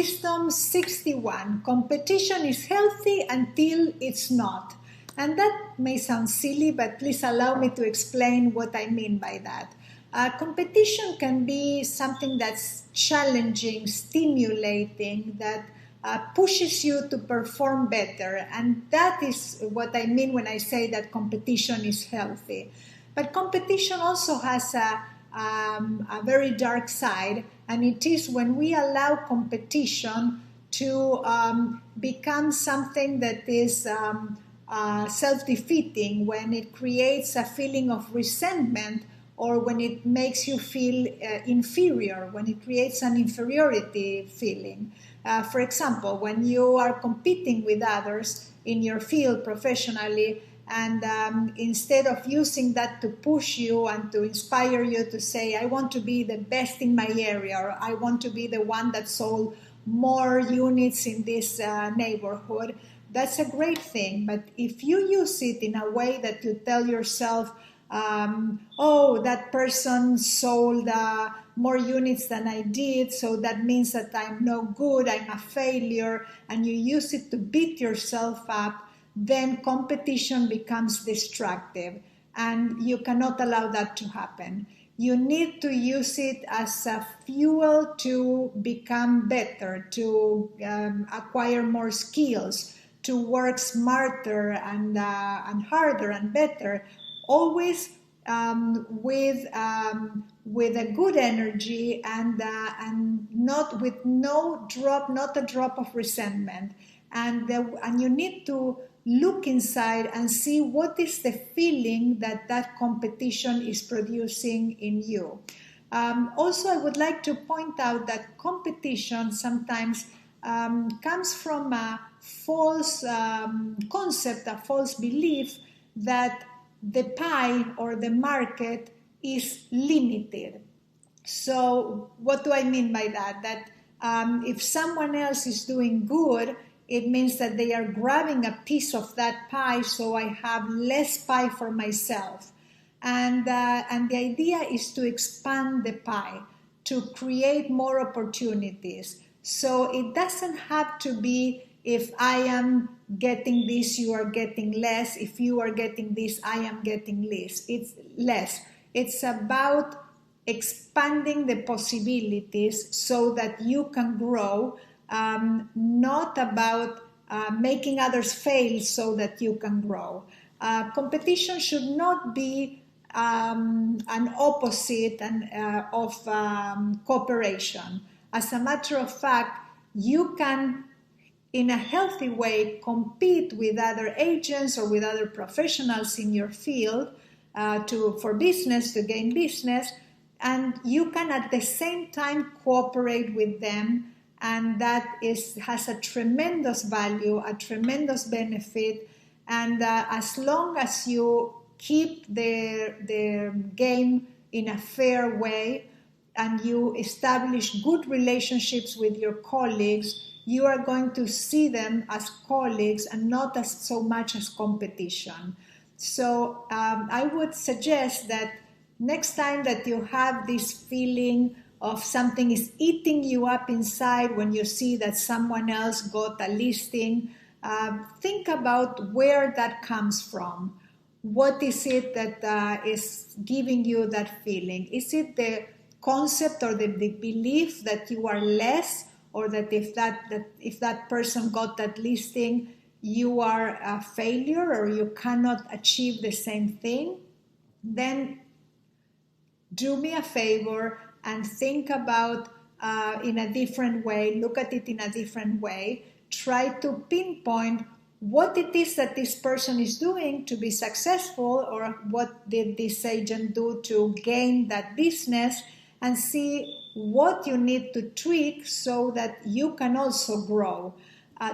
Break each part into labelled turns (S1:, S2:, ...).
S1: Wisdom 61, competition is healthy until it's not. And that may sound silly, but please allow me to explain what I mean by that. Competition can be something that's challenging, stimulating, that pushes you to perform better. And that is what I mean when I say that competition is healthy. But competition also has a very dark side, and it is when we allow competition to become something that is self-defeating, when it creates a feeling of resentment, or when it makes you feel inferior, when it creates an inferiority feeling. For example, when you are competing with others in your field professionally, and instead of using that to push you and to inspire you to say, I want to be the best in my area, or I want to be the one that sold more units in this neighborhood, that's a great thing. But if you use it in a way that you tell yourself, oh, that person sold more units than I did, so that means that I'm no good, I'm a failure, and you use it to beat yourself up, then competition becomes destructive, and you cannot allow that to happen. You need to use it as a fuel to become better, to acquire more skills, to work smarter and harder and better, always with a good energy and not with not a drop of resentment. And you need to look inside and see what is the feeling that competition is producing in you. Also, I would like to point out that competition sometimes comes from a false concept, a false belief that the pie or the market is limited. So what do I mean by that? That if someone else is doing good, it means that they are grabbing a piece of that pie, so I have less pie for myself. And the idea is to expand the pie, to create more opportunities. So it doesn't have to be, if I am getting this, you are getting less. If you are getting this, I am getting less. It's about expanding the possibilities so that you can grow, not about making others fail so that you can grow. Competition should not be an opposite of cooperation. As a matter of fact, you can, in a healthy way, compete with other agents or with other professionals in your field for business, to gain business, and you can at the same time cooperate with them, and that has a tremendous value, a tremendous benefit. And as long as you keep the game in a fair way and you establish good relationships with your colleagues, you are going to see them as colleagues and not as so much as competition. So I would suggest that next time that you have this feeling of something is eating you up inside when you see that someone else got a listing, think about where that comes from. What is it that is giving you that feeling? Is it the concept or the belief that you are less, or that if that person got that listing, you are a failure or you cannot achieve the same thing? Then do me a favor and think about in a different way, look at it in a different way, try to pinpoint what it is that this person is doing to be successful, or what did this agent do to gain that business, and see what you need to tweak so that you can also grow.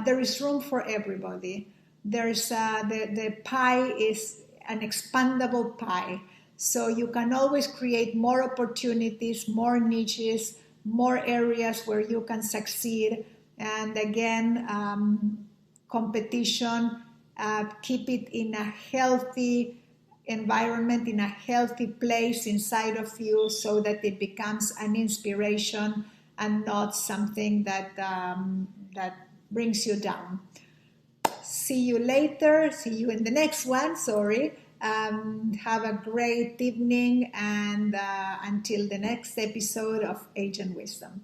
S1: There is room for everybody. There's the pie is an expandable pie. So you can always create more opportunities, more niches, more areas where you can succeed. And again, competition, keep it in a healthy environment, in a healthy place inside of you, so that it becomes an inspiration and not something that that brings you down. See you later. See you in the next one. Sorry. Have a great evening, and until the next episode of Age and Wisdom.